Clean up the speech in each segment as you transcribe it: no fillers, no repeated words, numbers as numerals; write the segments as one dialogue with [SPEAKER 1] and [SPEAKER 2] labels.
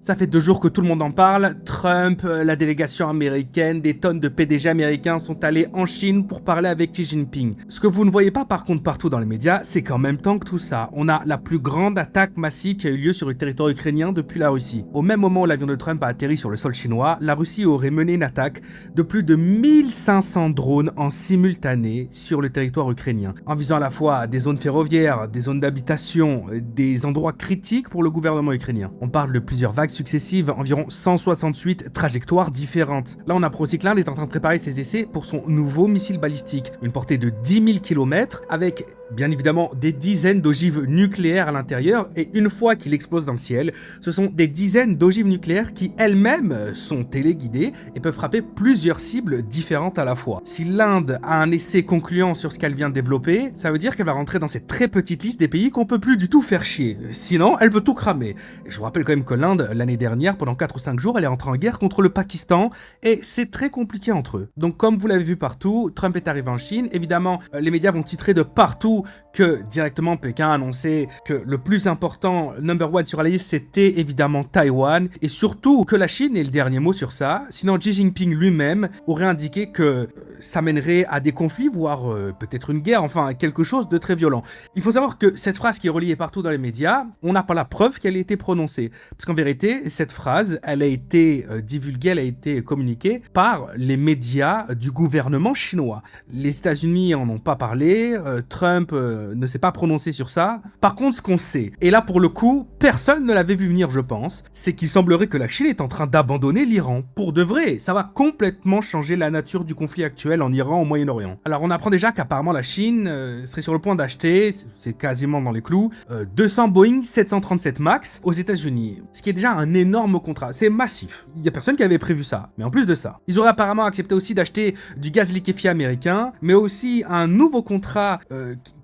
[SPEAKER 1] Ça fait 2 jours que tout le monde en parle. Trump, la délégation américaine, des tonnes de PDG américains sont allés en Chine pour parler avec Xi Jinping. Ce que vous ne voyez pas par contre partout dans les médias, c'est qu'en même temps que tout ça, on a la plus grande attaque massive qui a eu lieu sur le territoire ukrainien depuis la Russie. Au même moment où l'avion de Trump a atterri sur le sol chinois, la Russie aurait mené une attaque de plus de 1500 drones en simultané sur le territoire ukrainien, en visant à la fois des zones ferroviaires, des zones d'habitation, des endroits critiques pour le gouvernement ukrainien. On parle de plusieurs vagues successives, environ 168 trajectoires différentes. Là, on apprend aussi que l'Inde est en train de préparer ses essais pour son nouveau missile balistique, une portée de 10 000 km, avec bien évidemment des dizaines d'ogives nucléaires à l'intérieur, et une fois qu'il explose dans le ciel, ce sont des dizaines d'ogives nucléaires qui elles-mêmes sont téléguidées et peuvent frapper plusieurs cibles différentes à la fois. Si l'Inde a un essai concluant sur ce qu'elle vient de développer, ça veut dire qu'elle va rentrer dans cette très petite liste des pays qu'on peut plus du tout faire chier. Sinon, elle peut tout cramer. Et je vous rappelle quand même que l'Inde, l'année dernière, pendant 4 ou 5 jours, elle est entrée en guerre contre le Pakistan, et c'est très compliqué entre eux. Donc comme vous l'avez vu partout, Trump est arrivé en Chine. Évidemment, les médias vont titrer de partout que directement Pékin a annoncé que le plus important, number one sur la liste, c'était évidemment Taïwan, et surtout que la Chine est le dernier mot sur ça. Sinon, Xi Jinping lui-même aurait indiqué que ça mènerait à des conflits, voire peut-être une guerre, enfin quelque chose de très violent. Il faut savoir que cette phrase qui est relayée partout dans les médias, on n'a pas la preuve qu'elle ait été prononcée. Parce qu'en vérité, cette phrase, elle a été divulguée, elle a été communiquée par les médias du gouvernement chinois. Les États-Unis en ont pas parlé, Trump ne s'est pas prononcé sur ça. Par contre, ce qu'on sait, et là pour le coup, personne ne l'avait vu venir je pense, c'est qu'il semblerait que la Chine est en train d'abandonner l'Iran. Pour de vrai, ça va complètement changer la nature du conflit actuel en Iran, au Moyen-Orient. Alors on apprend déjà qu'apparemment la Chine serait sur le point d'acheter, c'est quasiment dans les clous, 200 Boeing 737 MAX aux États-Unis. Ce qui est déjà un énorme contrat, c'est massif. Il y a personne qui avait prévu ça. Mais en plus de ça, ils auraient apparemment accepté aussi d'acheter du gaz liquéfié américain, mais aussi un nouveau contrat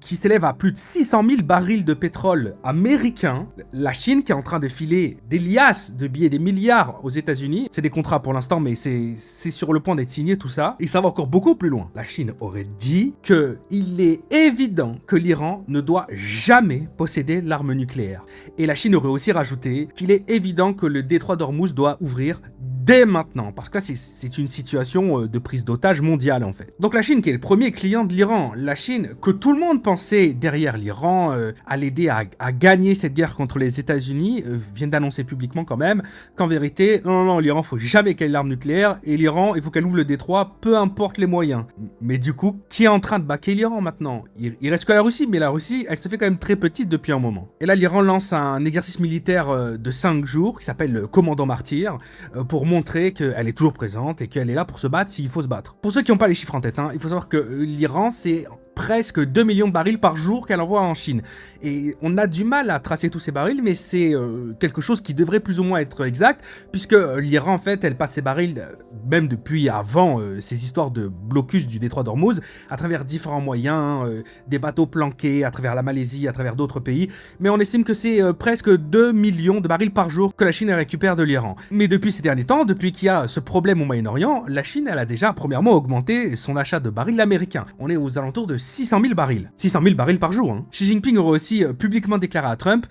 [SPEAKER 1] qui s'élève à plus de 600 000 barils de pétrole américain. La Chine qui est en train de filer des liasses de billets, des milliards aux États-Unis. C'est des contrats pour l'instant, mais c'est sur le point d'être signé tout ça. Et ça va encore beaucoup plus loin. La Chine aurait dit qu'il est évident que l'Iran ne doit jamais posséder l'arme nucléaire. Et la Chine aurait aussi rajouté qu'il est évident que le détroit d'Ormuz doit ouvrir dès maintenant, parce que là c'est une situation de prise d'otage mondiale en fait. Donc la Chine qui est le premier client de l'Iran, la Chine que tout le monde pensait derrière l'Iran à l'aider à gagner cette guerre contre les États-Unis, vient d'annoncer publiquement quand même qu'en vérité, non, l'Iran faut jamais qu'elle ait l'arme nucléaire, et l'Iran il faut qu'elle ouvre le détroit, peu importe les moyens. Mais du coup, qui est en train de baquer l'Iran maintenant? Il reste que la Russie, mais la Russie elle se fait quand même très petite depuis un moment. Et là l'Iran lance un exercice militaire de 5 jours qui s'appelle le Commandant Martyr pour montrer qu'elle est toujours présente et qu'elle est là pour se battre s'il faut se battre. Pour ceux qui n'ont pas les chiffres en tête, il faut savoir que l'Iran, c'est presque 2 millions de barils par jour qu'elle envoie en Chine. Et on a du mal à tracer tous ces barils, mais c'est quelque chose qui devrait plus ou moins être exact, puisque l'Iran, en fait, elle passe ses barils, même depuis avant ces histoires de blocus du détroit d'Ormuz, à travers différents moyens, des bateaux planqués, à travers la Malaisie, à travers d'autres pays, mais on estime que c'est presque 2 millions de barils par jour que la Chine récupère de l'Iran. Mais depuis ces derniers temps, depuis qu'il y a ce problème au Moyen-Orient, la Chine, elle a déjà premièrement augmenté son achat de barils américains. On est aux alentours de 600 000 barils. 600 000 barils par jour. Xi Jinping aurait aussi publiquement déclaré à Trump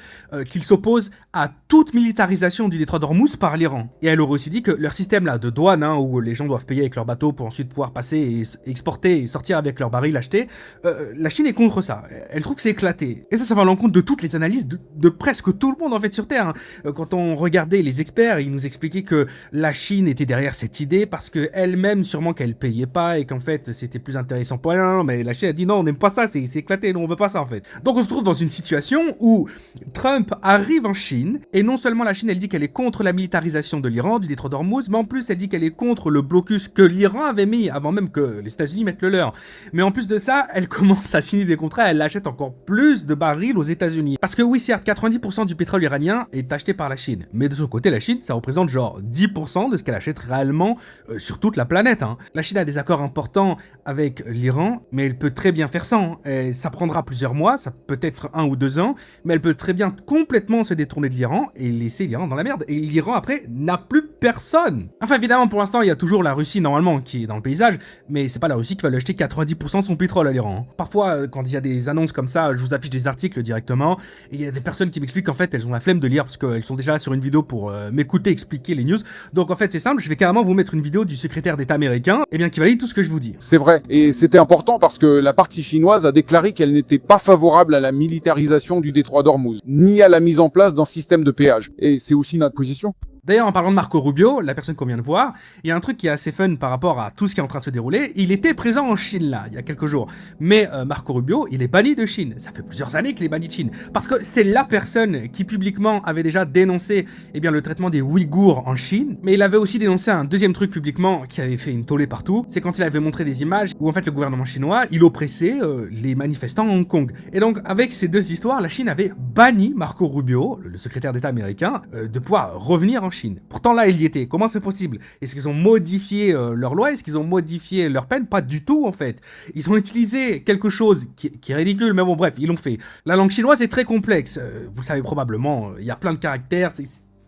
[SPEAKER 1] qu'il s'oppose à toute militarisation du détroit d'Ormuz par l'Iran. Et elle aurait aussi dit que leur système là de douane, où les gens doivent payer avec leur bateau pour ensuite pouvoir passer et exporter et sortir avec leurs barils achetés, la Chine est contre ça. Elle trouve que c'est éclaté. Et ça va à l'encontre de toutes les analyses de presque tout le monde en fait sur Terre. Quand on regardait les experts, ils nous expliquaient que la Chine était derrière cette idée parce que elle-même sûrement qu'elle payait pas et qu'en fait c'était plus intéressant pour elle. Non, mais la Chine a dit non, on n'aime pas ça, c'est éclaté, nous on veut pas ça en fait. Donc on se trouve dans une situation où Trump arrive en Chine, et non seulement la Chine elle dit qu'elle est contre la militarisation de l'Iran, du détroit d'Ormuz, mais en plus elle dit qu'elle est contre le blocus que l'Iran avait mis avant même que les États-Unis mettent le leur. Mais en plus de ça, elle commence à signer des contrats, elle achète encore plus de barils aux États-Unis. Parce que oui, certes, 90% du pétrole iranien est acheté par la Chine, mais de son côté, la Chine, ça représente genre 10% de ce qu'elle achète réellement sur toute la planète. La Chine a des accords importants avec l'Iran, mais elle peut très bien faire ça. Et ça prendra plusieurs mois, ça peut être 1 ou 2 ans, mais elle peut très bien complètement se détourner de l'Iran et laisser l'Iran dans la merde. Et l'Iran, après, n'a plus personne. Enfin évidemment pour l'instant il y a toujours la Russie normalement qui est dans le paysage, mais c'est pas la Russie qui va lui acheter 90% de son pétrole à l'Iran. Parfois quand il y a des annonces comme ça, je vous affiche des articles directement, et il y a des personnes qui m'expliquent qu'en fait elles ont la flemme de lire parce qu'elles sont déjà sur une vidéo pour m'écouter expliquer les news. Donc en fait c'est simple, je vais carrément vous mettre une vidéo du secrétaire d'État américain, et bien qui valide tout ce que je vous dis.
[SPEAKER 2] C'est vrai, et c'était important parce que la partie chinoise a déclaré qu'elle n'était pas favorable à la militarisation du détroit d'Ormuz, ni à la mise en place d'un système de péage. Et c'est aussi notre position.
[SPEAKER 1] D'ailleurs, en parlant de Marco Rubio, la personne qu'on vient de voir, il y a un truc qui est assez fun par rapport à tout ce qui est en train de se dérouler. Il était présent en Chine, là, il y a quelques jours. Mais Marco Rubio, il est banni de Chine. Ça fait plusieurs années qu'il est banni de Chine. Parce que c'est la personne qui publiquement avait déjà dénoncé le traitement des Ouïghours en Chine. Mais il avait aussi dénoncé un deuxième truc publiquement qui avait fait une tollée partout. C'est quand il avait montré des images où en fait le gouvernement chinois, il oppressait les manifestants à Hong Kong. Et donc, avec ces deux histoires, la Chine avait banni Marco Rubio, le secrétaire d'État américain, de pouvoir revenir en Chine. Pourtant là, il y était. Comment c'est possible? Est-ce qu'ils ont modifié leur loi? Est-ce qu'ils ont modifié leur peine? Pas du tout en fait. Ils ont utilisé quelque chose qui est ridicule, mais bon bref, ils l'ont fait. La langue chinoise est très complexe. Vous le savez probablement, il y a plein de caractères,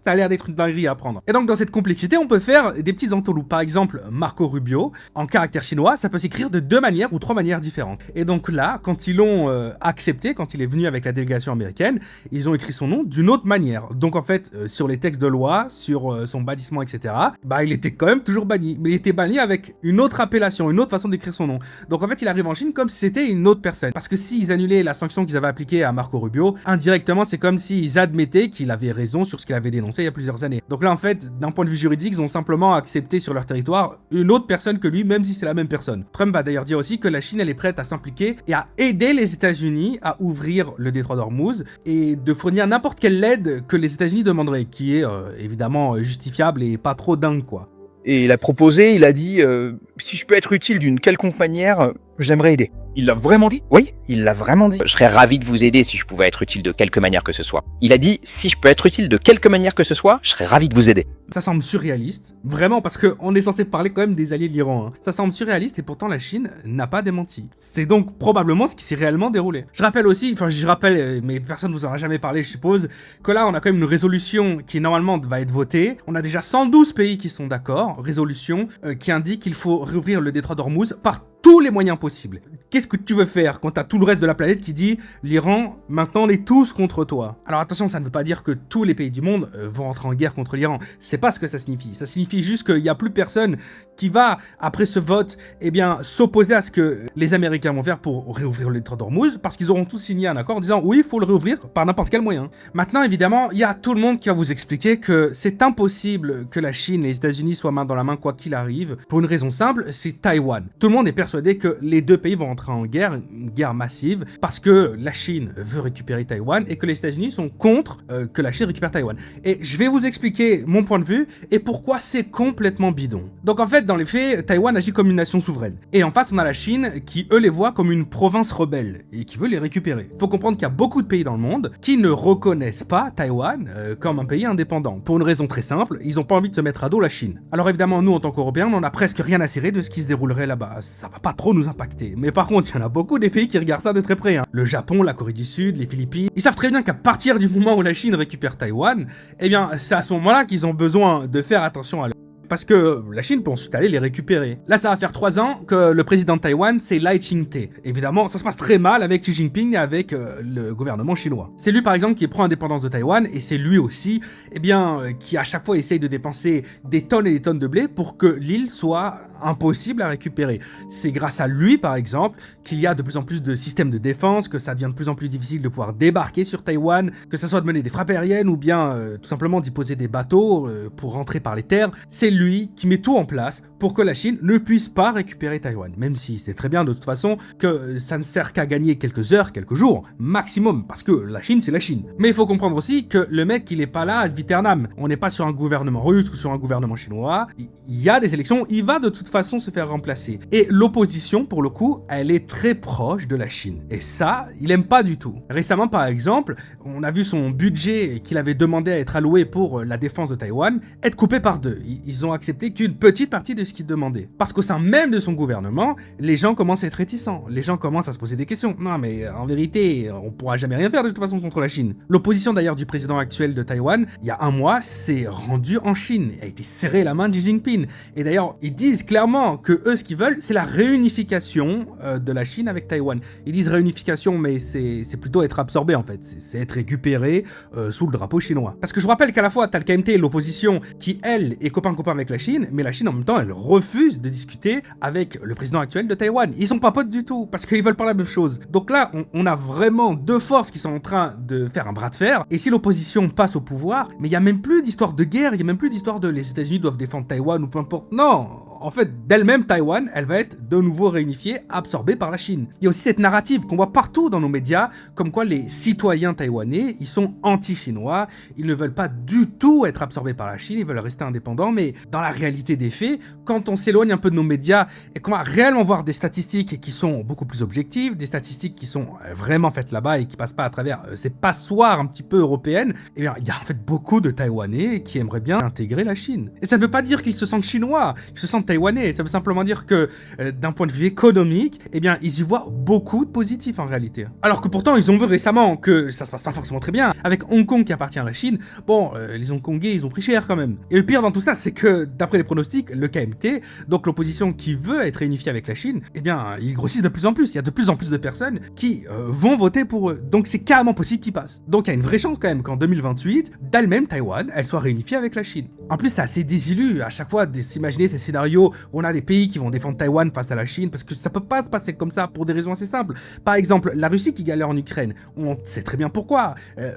[SPEAKER 1] ça a l'air d'être une dinguerie à apprendre. Et donc dans cette complexité, on peut faire des petits entourloupes. Par exemple, Marco Rubio, en caractère chinois, ça peut s'écrire de 2 manières ou 3 manières différentes. Et donc là, quand ils l'ont accepté, quand il est venu avec la délégation américaine, ils ont écrit son nom d'une autre manière. Donc en fait, sur les textes de loi, sur son bannissement, etc., il était quand même toujours banni. Mais il était banni avec une autre appellation, une autre façon d'écrire son nom. Donc en fait, il arrive en Chine comme si c'était une autre personne. Parce que s'ils annulaient la sanction qu'ils avaient appliquée à Marco Rubio, indirectement, c'est comme s'ils admettaient qu'il avait raison sur ce qu'il avait dénoncé il y a plusieurs années. Donc là en fait, d'un point de vue juridique, ils ont simplement accepté sur leur territoire une autre personne que lui, même si c'est la même personne. Trump va d'ailleurs dire aussi que la Chine elle est prête à s'impliquer et à aider les États-Unis à ouvrir le détroit d'Ormuz et de fournir n'importe quelle aide que les États-Unis demanderaient, qui est évidemment justifiable et pas trop dingue quoi.
[SPEAKER 3] Et il a proposé, il a dit si je peux être utile d'une quelconque manière, j'aimerais aider.
[SPEAKER 4] Il l'a vraiment dit?
[SPEAKER 3] Oui, il l'a vraiment dit.
[SPEAKER 5] Je serais ravi de vous aider si je pouvais être utile de quelque manière que ce soit. Il a dit, si je peux être utile de quelque manière que ce soit, je serais ravi de vous aider.
[SPEAKER 1] Ça semble surréaliste, vraiment, parce qu'on est censé parler quand même des alliés de l'Iran. Ça semble surréaliste et pourtant la Chine n'a pas démenti. C'est donc probablement ce qui s'est réellement déroulé. Je rappelle aussi, mais personne ne vous en a jamais parlé, je suppose, que là on a quand même une résolution qui normalement va être votée. On a déjà 112 pays qui sont d'accord, résolution qui indique qu'il faut réouvrir le détroit d'Ormuz par tous les moyens possibles. Qu'est-ce que tu veux faire quand t'as tout le reste de la planète qui dit l'Iran, maintenant on est tous contre toi? Alors attention, ça ne veut pas dire que tous les pays du monde vont rentrer en guerre contre l'Iran. C'est pas ce que ça signifie. Ça signifie juste qu'il n'y a plus personne qui va, après ce vote, s'opposer à ce que les Américains vont faire pour réouvrir le détroit d'Ormuz, parce qu'ils auront tous signé un accord en disant oui, il faut le réouvrir par n'importe quel moyen. Maintenant, évidemment, il y a tout le monde qui va vous expliquer que c'est impossible que la Chine et les États-Unis soient main dans la main quoi qu'il arrive, pour une raison simple, c'est Taïwan. Tout le monde est persuadé que les deux pays vont entrer en guerre, une guerre massive, parce que la Chine veut récupérer Taïwan et que les États-Unis sont contre que la Chine récupère Taïwan. Et je vais vous expliquer mon point de vue et pourquoi c'est complètement bidon. Donc en fait, dans les faits, Taïwan agit comme une nation souveraine. Et en face, on a la Chine qui, eux, les voit comme une province rebelle et qui veut les récupérer. Faut comprendre qu'il y a beaucoup de pays dans le monde qui ne reconnaissent pas Taïwan comme un pays indépendant. Pour une raison très simple, ils ont pas envie de se mettre à dos la Chine. Alors évidemment, nous, en tant qu'Européens, on en a presque rien à cirer de ce qui se déroulerait là-bas. Ça va pas trop nous impacter. Mais par contre, il y en a beaucoup des pays qui regardent ça de très près. Le Japon, la Corée du Sud, les Philippines. Ils savent très bien qu'à partir du moment où la Chine récupère Taïwan, c'est à ce moment-là qu'ils ont besoin de faire attention à leur... Parce que la Chine peut ensuite aller les récupérer. Là, ça va faire 3 ans que le président de Taïwan, c'est Lai Ching-te. Évidemment, ça se passe très mal avec Xi Jinping et avec le gouvernement chinois. C'est lui, par exemple, qui prend l'indépendance de Taïwan, et c'est lui aussi, qui à chaque fois essaye de dépenser des tonnes et des tonnes de blé pour que l'île soit impossible à récupérer. C'est grâce à lui, par exemple, qu'il y a de plus en plus de systèmes de défense, que ça devient de plus en plus difficile de pouvoir débarquer sur Taïwan, que ça soit de mener des frappes aériennes ou bien tout simplement d'y poser des bateaux pour rentrer par les terres. C'est lui qui met tout en place pour que la Chine ne puisse pas récupérer Taïwan. Même si c'est très bien de toute façon que ça ne sert qu'à gagner quelques heures, quelques jours, maximum, parce que la Chine, c'est la Chine. Mais il faut comprendre aussi que le mec, il est pas là ad viternam. On n'est pas sur un gouvernement russe ou sur un gouvernement chinois. Il y a des élections, il va de toute façon se faire remplacer. Et l'opposition, pour le coup, elle est très proche de la Chine. Et ça, il aime pas du tout. Récemment, par exemple, on a vu son budget qu'il avait demandé à être alloué pour la défense de Taïwan être coupé par deux. Ils ont accepté qu'une petite partie de ce qu'il demandait. Parce qu'au sein même de son gouvernement, les gens commencent à être réticents. Les gens commencent à se poser des questions. Non, mais en vérité, on pourra jamais rien faire de toute façon contre la Chine. L'opposition d'ailleurs du président actuel de Taïwan, il y a un mois, s'est rendue en Chine et a été serré la main de Xi Jinping. Et d'ailleurs, ils disent clairement que eux, ce qu'ils veulent, c'est la réunification de la Chine avec Taïwan. Ils disent réunification, mais c'est plutôt être absorbé en fait. C'est être récupéré sous le drapeau chinois. Parce que je vous rappelle qu'à la fois, t'as le KMT, l'opposition, qui elle est copain-copain avec la Chine, mais la Chine en même temps, elle refuse de discuter avec le président actuel de Taïwan. Ils sont pas potes du tout, parce qu'ils veulent pas la même chose. Donc là, on a vraiment deux forces qui sont en train de faire un bras de fer, et si l'opposition passe au pouvoir, mais il y a même plus d'histoire de guerre, il y a même plus d'histoire de les États-Unis doivent défendre Taïwan ou peu importe. Non, en fait, d'elle-même, Taïwan, elle va être de nouveau réunifiée, absorbée par la Chine. Il y a aussi cette narrative qu'on voit partout dans nos médias, comme quoi les citoyens taïwanais, ils sont anti-chinois, ils ne veulent pas du tout être absorbés par la Chine, ils veulent rester indépendants, mais dans la réalité des faits, quand on s'éloigne un peu de nos médias et qu'on va réellement voir des statistiques qui sont beaucoup plus objectives, des statistiques qui sont vraiment faites là-bas et qui passent pas à travers ces passoires un petit peu européennes, eh bien, il y a en fait beaucoup de Taïwanais qui aimeraient bien intégrer la Chine. Et ça ne veut pas dire qu'ils se sentent chinois, qu'ils se sentent taïwanais, ça veut simplement dire que d'un point de vue économique, eh bien, ils y voient beaucoup de positifs en réalité. Alors que pourtant, ils ont vu récemment que ça se passe pas forcément très bien, avec Hong Kong qui appartient à la Chine, bon, les Hongkongais, ils ont pris cher quand même. Et le pire dans tout ça, c'est que, d'après les pronostics, le KMT, donc l'opposition qui veut être réunifiée avec la Chine, eh bien, ils grossissent de plus en plus, il y a de plus en plus de personnes qui vont voter pour eux. Donc c'est carrément possible qu'ils passent. Donc il y a une vraie chance quand même qu'en 2028, d'elle-même, Taïwan, elle soit réunifiée avec la Chine. En plus, c'est assez désillu à chaque fois de s'imaginer ces scénarios où on a des pays qui vont défendre Taïwan face à la Chine, parce que ça peut pas se passer comme ça pour des raisons assez simples. Par exemple, la Russie qui galère en Ukraine, on sait très bien pourquoi.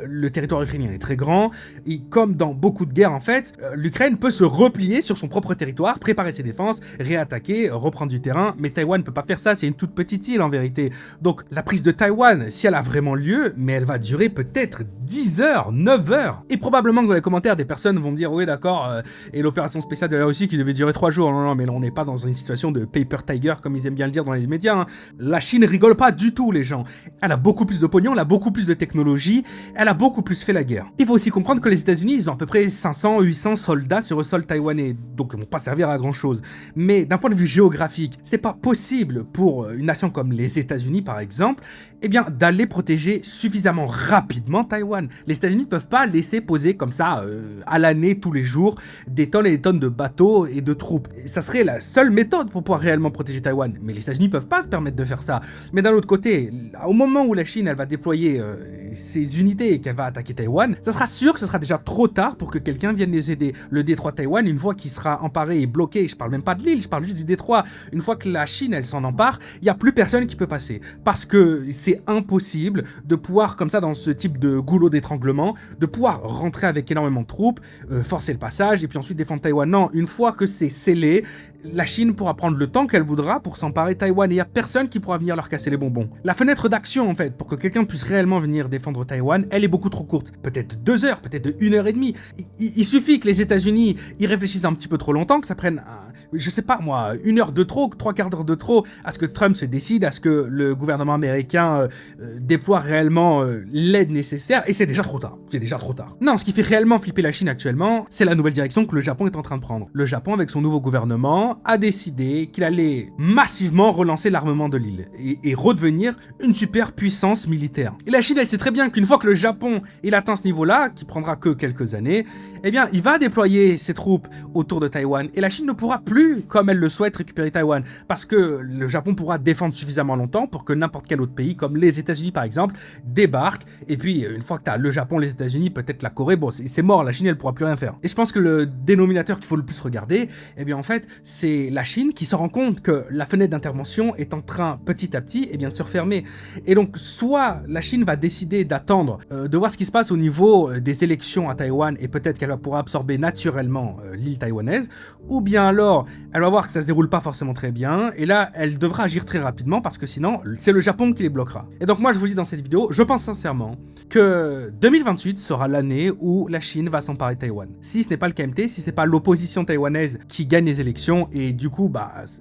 [SPEAKER 1] Le territoire ukrainien est très grand, et comme dans beaucoup de guerres en fait, l'Ukraine peut se replier sur son propre territoire, préparer ses défenses, réattaquer, reprendre du terrain, mais Taïwan ne peut pas faire ça, c'est une toute petite île en vérité. Donc la prise de Taïwan, si elle a vraiment lieu, mais elle va durer peut-être 10 heures, 9 heures. Et probablement que dans les commentaires, des personnes vont me dire, oui d'accord, et l'opération spéciale de la Russie qui devait durer 3 jours, non, mais là on n'est pas dans une situation de Paper Tiger comme ils aiment bien le dire dans les médias. Hein. La Chine rigole pas du tout les gens. Elle a beaucoup plus de pognon, elle a beaucoup plus de technologie, elle a beaucoup plus fait la guerre. Il faut aussi comprendre que les États-Unis, ils ont à peu près 500, 800 soldats sur le sol taïwanais, donc ils vont pas servir à grand chose. Mais d'un point de vue géographique, c'est pas possible pour une nation comme les États-Unis par exemple, eh bien d'aller protéger suffisamment rapidement Taïwan. Les États-Unis ne peuvent pas laisser poser comme ça à l'année tous les jours des tonnes et des tonnes de bateaux et de troupes. Et ça serait la seule méthode pour pouvoir réellement protéger Taïwan. Mais les États-Unis ne peuvent pas se permettre de faire ça. Mais d'un autre côté, au moment où la Chine elle va déployer ses unités et qu'elle va attaquer Taïwan, ça sera sûr que ce sera déjà trop tard pour que quelqu'un vienne les aider. Le détroit de Taïwan, une fois qu'il sera emparé et bloqué, je parle même pas de l'île, je parle juste du détroit, une fois que la Chine elle s'en empare, il n'y a plus personne qui peut passer. Parce que c'est impossible de pouvoir, comme ça dans ce type de goulot d'étranglement, de pouvoir rentrer avec énormément de troupes, forcer le passage et puis ensuite défendre Taïwan. Non, une fois que c'est scellé, la Chine pourra prendre le temps qu'elle voudra pour s'emparer de Taïwan et il n'y a personne qui pourra venir leur casser les bonbons. La fenêtre d'action en fait, pour que quelqu'un puisse réellement venir défendre Taïwan, elle est beaucoup trop courte. Peut-être 2 heures, peut-être 1 heure et demie. Il suffit que les États-Unis y réfléchissent un petit peu trop longtemps, que ça prenne, je sais pas moi, 1 heure de trop, 3/4 d'heure de trop, à ce que Trump se décide, à ce que le gouvernement américain déploie réellement l'aide nécessaire, et c'est déjà trop tard. C'est déjà trop tard. Non, ce qui fait réellement flipper la Chine actuellement, c'est la nouvelle direction que le Japon est en train de prendre. Le Japon, avec son nouveau gouvernement, a décidé qu'il allait massivement relancer l'armement de l'île et redevenir une super puissance militaire. Et la Chine, elle sait très bien qu'une fois que le Japon il atteint ce niveau-là, qui prendra que quelques années, eh bien, il va déployer ses troupes autour de Taïwan et la Chine ne pourra plus, comme elle le souhaite, récupérer Taïwan parce que le Japon pourra défendre suffisamment longtemps pour que n'importe quel autre pays, comme les États-Unis par exemple, débarque. Et puis, une fois que tu as le Japon, les États-Unis, peut-être la Corée, bon, c'est mort, la Chine, elle pourra plus rien faire. Et je pense que le dénominateur qu'il faut le plus regarder, eh bien, en fait, c'est la Chine qui se rend compte que la fenêtre d'intervention est en train, petit à petit, eh bien, de se refermer. Et donc, soit la Chine va décider d'attendre, de voir ce qui se passe au niveau des élections à Taïwan, et peut-être qu'elle va pouvoir absorber naturellement l'île taïwanaise, ou bien alors, elle va voir que ça se déroule pas forcément très bien, et là, elle devra agir très rapidement, parce que sinon, c'est le Japon qui les bloquera. Et donc moi, je vous dis dans cette vidéo, je pense sincèrement que 2028 sera l'année où la Chine va s'emparer de Taïwan. Si ce n'est pas le KMT, si c'est pas l'opposition taïwanaise qui gagne les élections, et du coup,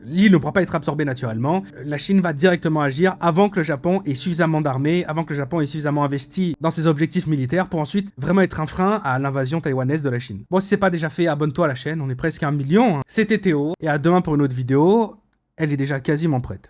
[SPEAKER 1] l'île ne pourra pas être absorbée naturellement, la Chine va directement agir avant que le Japon ait suffisamment d'armées, avant que le Japon ait suffisamment investi dans ses objectifs militaires pour ensuite vraiment être un frein à l'invasion taïwanaise de la Chine. Bon, si c'est pas déjà fait, abonne-toi à la chaîne, on est presque à 1 million. C'était Théo, et à demain pour une autre vidéo, elle est déjà quasiment prête.